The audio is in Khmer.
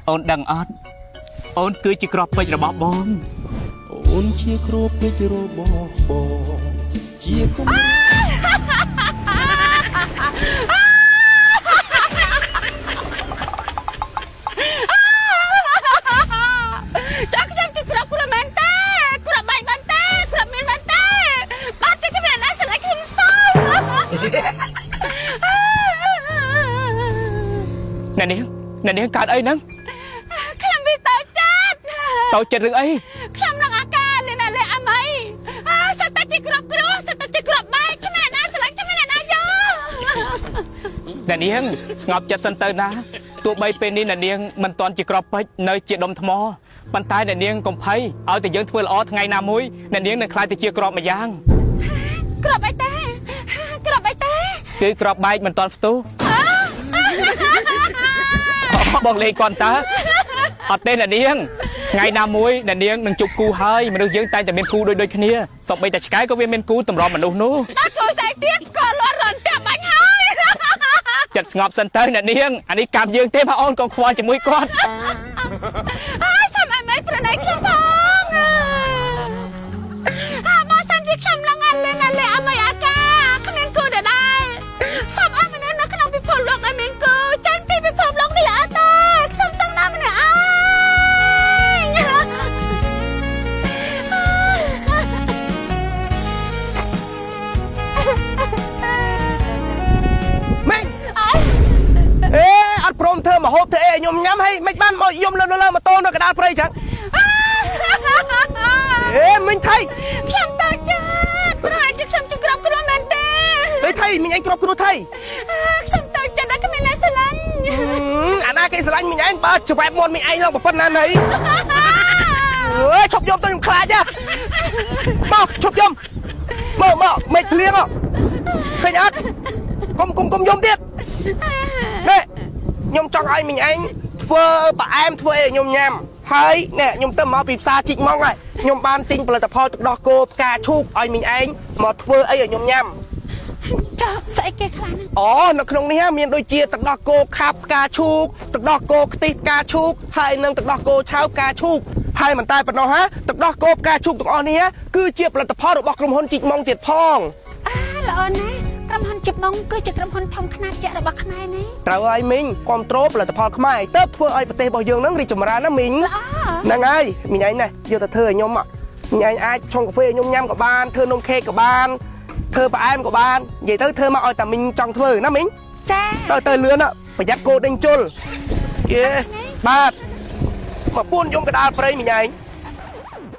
អូនដឹងអត់អូនគឺជាក្របពេជ្ររបស់បងអូនជាគ្រូពេជ្ររបស់បងជាគំចាក់ខ្ញុំជាក្របគ្រូមែនទេក្របបែកមែនទេក្របមានមែនទេបាត់ចិត្តមានណាស្រឡាញ់ខ្ញុំសោះអ្នកនាងកើតអីហ្នឹងខ្ញុំវាតូចចិត្តរឿងអីខ្ញុំនឹងអាការលេណាលេអាម៉ៃសិតតែជាក្របគ្រូសិតតែជាក្របបែកគ្មានណាស្រឡាញ់គ្មានណាយកអ្នកនាងស្ងប់ចិត្តសិនទៅណាទោះបីពេលនេះអ្នកនាងមិនទាន់ជាក្របពេជ្រនៅជាដុំថ្មប៉ុន្តែអ្នកនាងកុំភ័យឲ្យតែយើងធ្វើល្អថ្ងៃណាមួយអ្នកនាងនឹងក្លាយទៅជាក្របម្យ៉ាងក្របអីទេគឺក្របបែកមិនទាន់ផ្ទុះបងលេងគាត់តើអត់ទេអ្នកនាងថ្ងៃណាមួយអ្នកនាងនឹងជប់គូហើយមនុស្សយើងតែតែមានគូដូចគ្នាសូម្បីតែឆ្កែក៏វាមានគូតម្រាំមនុស្សនោះដល់គូស្អីទៀតក៏លាត់រន់តាបាញ់ហើយចិត្តស្ងប់សិនទៅអ្នកនាងអានេះកម្មយើងទេបងអូនកុំខ្វល់ជាមួយគាត់សាំអីមិនប្រណៃខ្ញុំផងមកសិនវាខ្ញុំឡើងអាលេអាម៉ៃអាកាគ្មានគូដែរសាំអីមិននៅក្នុងពិភពលោកដែលមានគូចាញ់ពីពិភពលោកនេះអត់ទេខ្ញុំចង់ណាម្នាក់ម៉េចអត់ព្រមធ្វើមកហូបធ្វើអីខ្ញុំញ៉ាំហើយមិនបានមកយំលើម៉ូតូនៅកណ្ដាលព្រៃចឹងមិញថៃខ្ញុំតើចាប្រហែលជាខ្ញុំជាក្របគ្រូមែនទេថៃមិញឯងក្របគ្រូថៃខ្ញុំតើចាតែគ្មានអ្នកស្រឡាញ់អាណាគេស្រឡាញ់មិញឯងបើច្បែបមុនមិញឯងឡើងប៉ុណ្ណាណីឈប់យំទៅខ្ញុំខ្លាចមកឈប់យំមកមិនភ្លៀងឃើញអត់កុំយំទៀតនេះខ្ញុំចង់ឲ្យមិញឯងធ្វើផ្អែមធ្វើអីខ្ញុំញ៉ាំហើយនេះខ្ញុំទៅមកពីផ្សារជីកម៉ងហើយខ្ញុំបានទិញផលិតផលទឹកដោះគោផ្កាឈូកឲ្យមិញឯងមកធ្វើអីឲ្យខ្ញុំញ៉ាំចាស្អីគេខ្លះហ្នឹងនៅក្នុងនេះមានដូចជាទឹកដោះគោខាប់ផ្កាឈូកទឹកដោះគោខ្ទិះផ្កាឈូកហើយនិងទឹកដោះគោឆៅផ្កាឈូកហើយមិនតែប៉ុណ្ណោះទឹកដោះគោផ្កាឈូកទាំងអស់នេះគឺជាផលិតផលរបស់ក្រុមហ៊ុនជីកម៉ងទៀតផងល្អណាស់ក្រុមហ៊ុនជីកម៉ងគឺជាក្រុមហ៊ុនធំខ្នាតចាក់របស់ខ្មែរនេះត្រូវហើយមីងគ្រប់គ្រងផលិតផលខ្មែរទៅធ្វើឲ្យប្រទេសរបស់យើងនឹងរីកចម្រើនណាមីងហ្នឹងហើយមីងឯងណាយកទៅធ្វើឲ្យខ្ញុំមីងឯងអាចឆុងកាហ្វេឲ្យខ្ញុំញ៉ាំក៏បានធ្វើនំខេកក៏បានធ្វើផ្អែមក៏បាននិយាយទៅធ្វើមកឲ្យតែមីងចង់ធ្វើណាមីងចាទៅលឿនប្រយ័ត្នកោដេញជុលបាទមកពួនយំកដាលព្រៃមីងឯង